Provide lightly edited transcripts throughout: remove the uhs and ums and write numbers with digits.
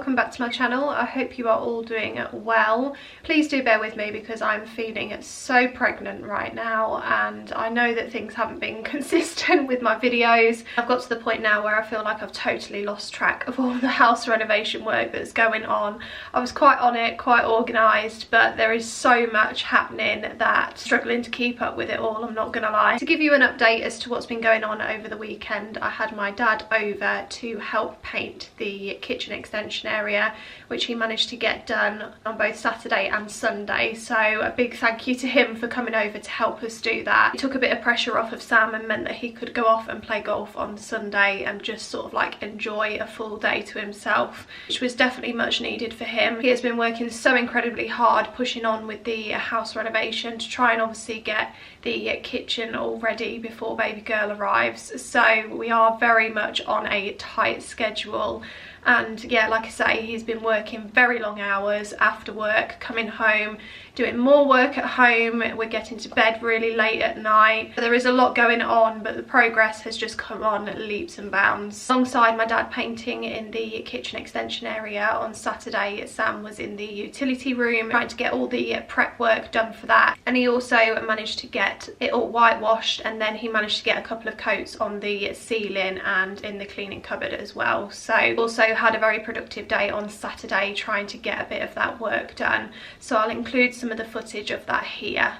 welcome back to my channel. I hope you are all doing well. Please do bear with me because I'm feeling so pregnant right now, and I know that things haven't been consistent with my videos. I've got to the point now where I feel like I've totally lost track of all the house renovation work that's going on. I was quite on it, quite organised, but there is so much happening that I'm struggling to keep up with it all, I'm not gonna lie. To give you an update as to what's been going on over the weekend, I had my dad over to help paint the kitchen extension area, which he managed to get done on both Saturday and Sunday, so a big thank you to him for coming over to help us do that. It took a bit of pressure off of Sam and meant that he could go off and play golf on Sunday and just sort of like enjoy a full day to himself, which was definitely much needed for him. He has been working so incredibly hard, pushing on with the house renovation to try and obviously get the kitchen all ready before baby girl arrives, so we are very much on a tight schedule. And yeah, like I say, he's been working very long hours after work, coming home, doing more work at home. We're getting to bed really late at night. There is a lot going on, but the progress has just come on leaps and bounds. Alongside my dad painting in the kitchen extension area on Saturday, Sam was in the utility room trying to get all the prep work done for that, and he also managed to get it all whitewashed, and then he managed to get a couple of coats on the ceiling and in the cleaning cupboard as well. So also had a very productive day on Saturday trying to get a bit of that work done, so I'll include some of the footage of that here.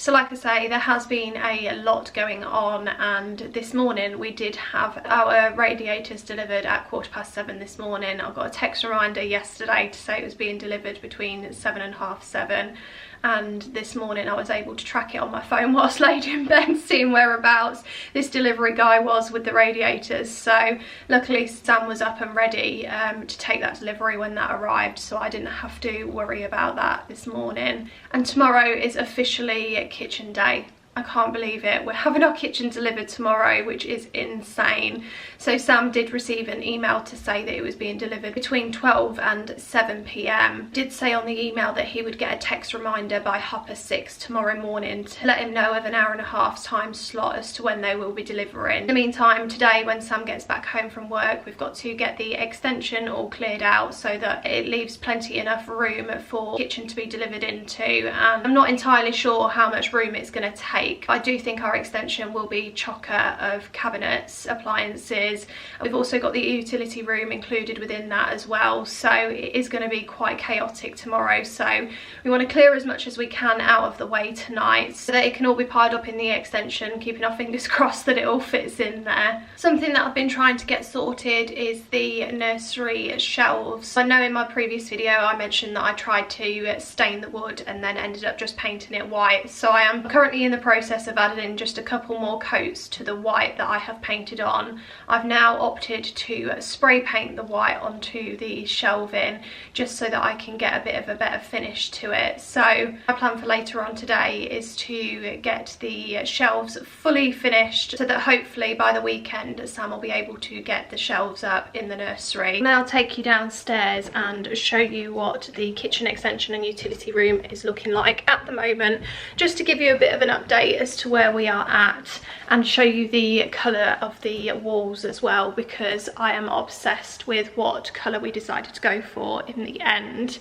So like I say, there has been a lot going on, and this morning we did have our radiators delivered at 7:15 this morning. I got a text reminder yesterday to say it was being delivered between 7 and half 7. And this morning I was able to track it on my phone whilst laid in bed, seeing whereabouts this delivery guy was with the radiators. So luckily Sam was up and ready to take that delivery when that arrived, so I didn't have to worry about that this morning. And tomorrow is officially kitchen day. I can't believe it. We're having our kitchen delivered tomorrow, which is insane. So Sam did receive an email to say that it was being delivered between 12 and 7 p.m. Did say on the email that he would get a text reminder by 6:30 tomorrow morning to let him know of an 1.5 hour time slot as to when they will be delivering. In the meantime, today when Sam gets back home from work, we've got to get the extension all cleared out so that it leaves plenty enough room for kitchen to be delivered into. And I'm not entirely sure how much room it's going to take. I do think our extension will be chocker of cabinets, appliances. We've also got the utility room included within that as well, so it is going to be quite chaotic tomorrow. So we want to clear as much as we can out of the way tonight so that it can all be piled up in the extension, keeping our fingers crossed that it all fits in there. Something that I've been trying to get sorted is the nursery shelves. I know in my previous video I mentioned that I tried to stain the wood and then ended up just painting it white, so I am currently in the process of adding just a couple more coats to the white that I have painted on. I've now opted to spray paint the white onto the shelving just so that I can get a bit of a better finish to it. So my plan for later on today is to get the shelves fully finished so that hopefully by the weekend Sam will be able to get the shelves up in the nursery. Now I'll take you downstairs and show you what the kitchen extension and utility room is looking like at the moment, just to give you a bit of an update as to where we are at and show you the colour of the walls as well, because I am obsessed with what colour we decided to go for in the end.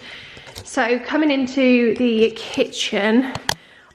So coming into the kitchen,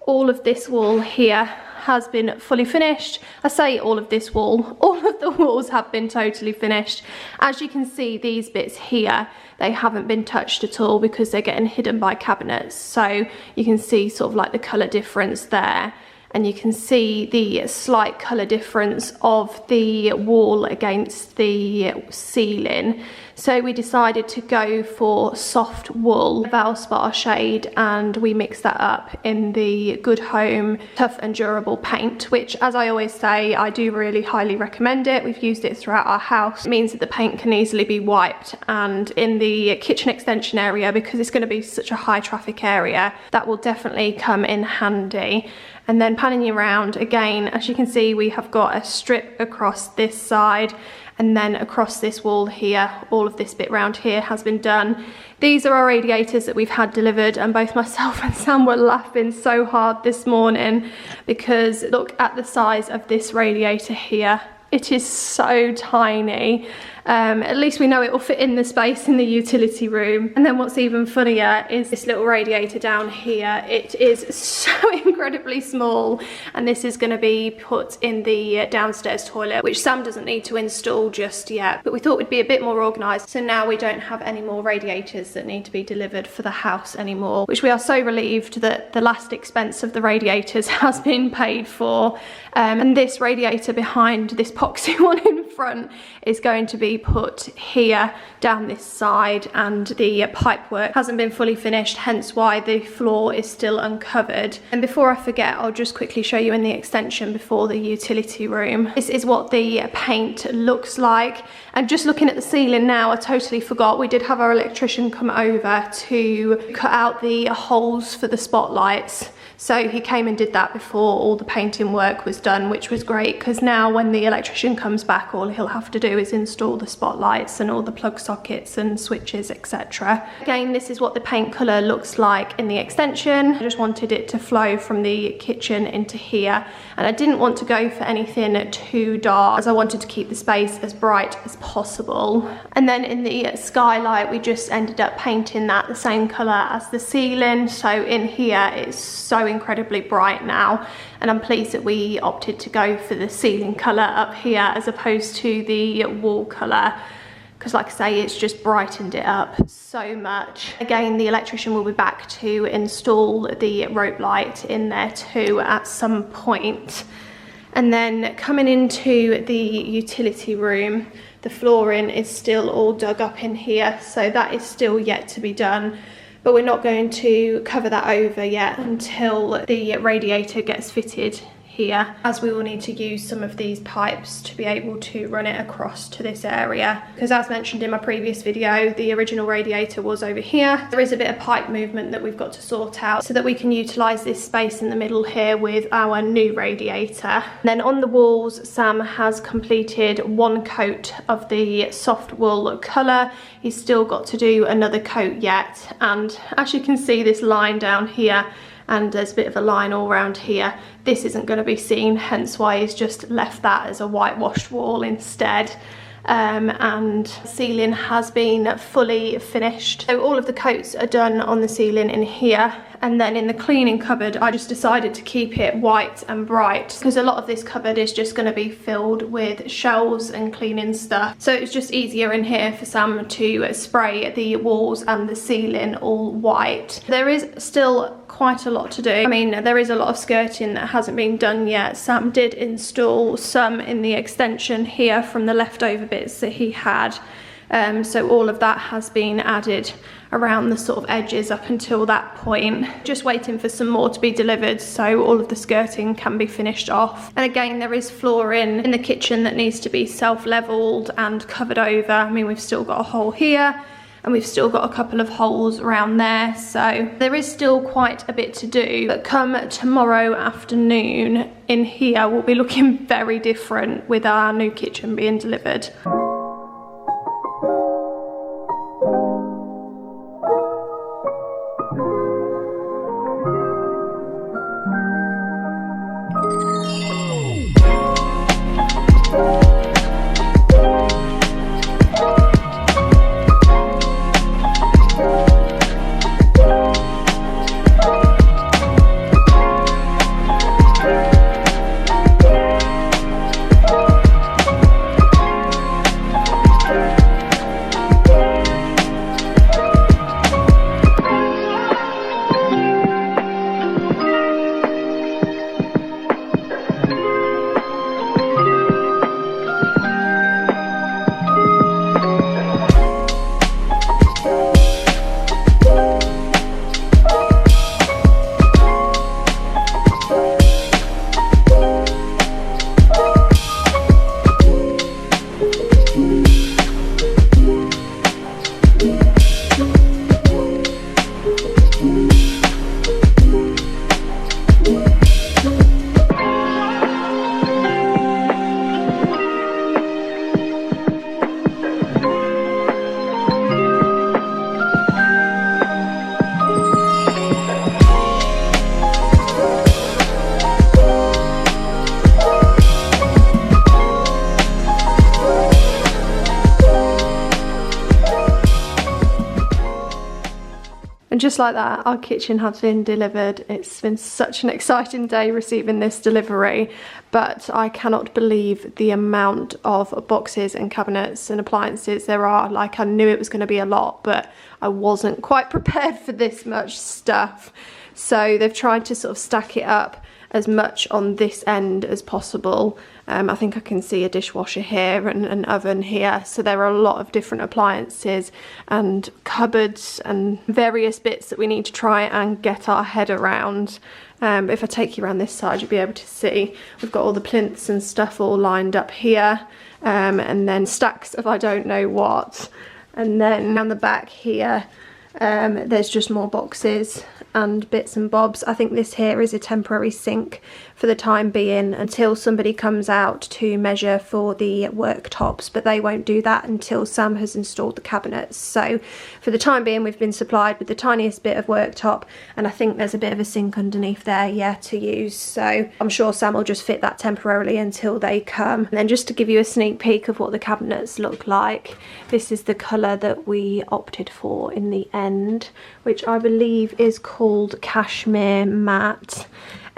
all of this wall here has been fully finished. I say all of this wall, all of the walls have been totally finished. As you can see, these bits here, they haven't been touched at all because they're getting hidden by cabinets. So you can see sort of like the colour difference there. And you can see the slight colour difference of the wall against the ceiling. So we decided to go for soft wool, Valspar shade, and we mixed that up in the Good Home Tough and Durable paint, which, as I always say, I do really highly recommend it. We've used it throughout our house. It means that the paint can easily be wiped, and in the kitchen extension area, because it's going to be such a high traffic area, that will definitely come in handy. And then panning around again, as you can see, we have got a strip across this side and then across this wall here. All of this bit round here has been done. These are our radiators that we've had delivered, and both myself and Sam were laughing so hard this morning because look at the size of this radiator here. It is so tiny. At least we know it will fit in the space in the utility room. And then what's even funnier is this little radiator down here. It is so incredibly small, and this is going to be put in the downstairs toilet, which Sam doesn't need to install just yet, but we thought we'd be a bit more organised, so now we don't have any more radiators that need to be delivered for the house anymore, which we are so relieved that the last expense of the radiators has been paid for. And this radiator behind this epoxy one in front is going to be put here down this side, and the pipe work hasn't been fully finished, hence why the floor is still uncovered. And before I forget, I'll just quickly show you in the extension before the utility room. This is what the paint looks like, and just looking at the ceiling now, I totally forgot we did have our electrician come over to cut out the holes for the spotlights. So he came and did that before all the painting work was done, which was great, because now when the electrician comes back, all he'll have to do is install the spotlights and all the plug sockets and switches, etc. Again, this is what the paint colour looks like in the extension. I just wanted it to flow from the kitchen into here, and I didn't want to go for anything too dark as I wanted to keep the space as bright as possible. And then in the skylight, we just ended up painting that the same colour as the ceiling. So in here, it's so incredibly bright now, and I'm pleased that we opted to go for the ceiling colour up here as opposed to the wall colour, because like I say, it's just brightened it up so much. Again, the electrician will be back to install the rope light in there too at some point. And then coming into the utility room, the flooring is still all dug up in here, so that is still yet to be done. But we're not going to cover that over yet until the radiator gets fitted here, as we will need to use some of these pipes to be able to run it across to this area, because as mentioned in my previous video, the original radiator was over here. There is a bit of pipe movement that we've got to sort out so that we can utilize this space in the middle here with our new radiator. And then on the walls, Sam has completed one coat of the soft wool color. He's still got to do another coat yet, and as you can see, this line down here, and there's a bit of a line all around here, this isn't going to be seen, hence why he's just left that as a whitewashed wall instead. And ceiling has been fully finished, so all of the coats are done on the ceiling in here. And then in the cleaning cupboard, I just decided to keep it white and bright because a lot of this cupboard is just going to be filled with shelves and cleaning stuff. So it's just easier in here for Sam to spray the walls and the ceiling all white. There is still quite a lot to do. I mean, there is a lot of skirting that hasn't been done yet. Sam did install some in the extension here from the leftover bits that he had. So all of that has been added around the sort of edges up until that point. Just waiting for some more to be delivered so all of the skirting can be finished off. And again, there is flooring in the kitchen that needs to be self-leveled and covered over. I mean, we've still got a hole here and we've still got a couple of holes around there, so there is still quite a bit to do. But come tomorrow afternoon, in here will be looking very different with our new kitchen being delivered. And just like that, our kitchen has been delivered. It's been such an exciting day receiving this delivery, but I cannot believe the amount of boxes and cabinets and appliances there are. Like, I knew it was going to be a lot, but I wasn't quite prepared for this much stuff. So they've tried to sort of stack it up as much on this end as possible. I think I can see a dishwasher here and an oven here, so there are a lot of different appliances and cupboards and various bits that we need to try and get our head around. If I take you around this side, you'll be able to see we've got all the plinths and stuff all lined up here, and then stacks of I don't know what, and then down the back here there's just more boxes and bits and bobs. I think this here is a temporary sink for the time being until somebody comes out to measure for the worktops, but they won't do that until Sam has installed the cabinets. So for the time being, we've been supplied with the tiniest bit of worktop, and I think there's a bit of a sink underneath there, yeah, to use. So I'm sure Sam will just fit that temporarily until they come. And then just to give you a sneak peek of what the cabinets look like, this is the colour that we opted for in the end, which I believe is called Cashmere Matte.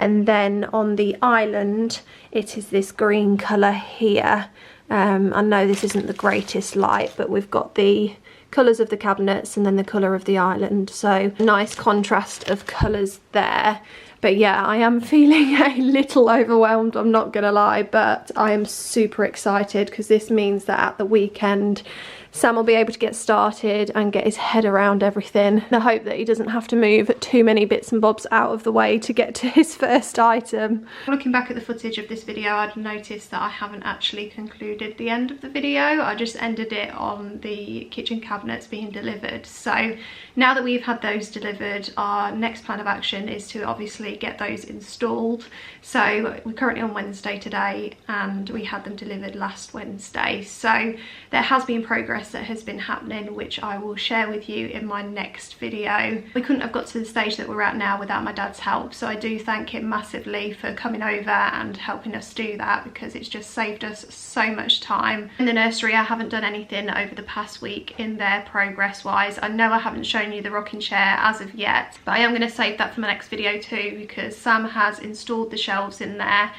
And then on the island, it is this green colour here. I know this isn't the greatest light, but we've got the colours of the cabinets and then the colour of the island, so nice contrast of colours there. But yeah, I am feeling a little overwhelmed, I'm not gonna lie, but I am super excited because this means that at the weekend Sam will be able to get started and get his head around everything. I hope that he doesn't have to move too many bits and bobs out of the way to get to his first item. Looking back at the footage of this video, I'd noticed that I haven't actually concluded the end of the video. I just ended it on the kitchen cabinets being delivered. So now that we've had those delivered, our next plan of action is to obviously get those installed. So we're currently on Wednesday today and we had them delivered last Wednesday. So there has been progress that has been happening, which I will share with you in my next video. We couldn't have got to the stage that we're at now without my dad's help, so I do thank him massively for coming over and helping us do that, because it's just saved us so much time. In the nursery, I haven't done anything over the past week in there progress wise. I know I haven't shown you the rocking chair as of yet, but I am going to save that for my next video too, because Sam has installed the shelves in there.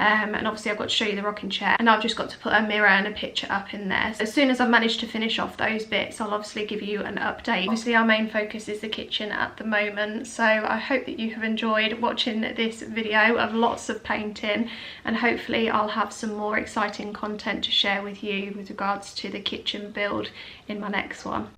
And obviously I've got to show you the rocking chair, and I've just got to put a mirror and a picture up in there. So as soon as I've managed to finish off those bits, I'll obviously give you an update. Obviously our main focus is the kitchen at the moment, so I hope that you have enjoyed watching this video of lots of painting, and hopefully I'll have some more exciting content to share with you with regards to the kitchen build in my next one.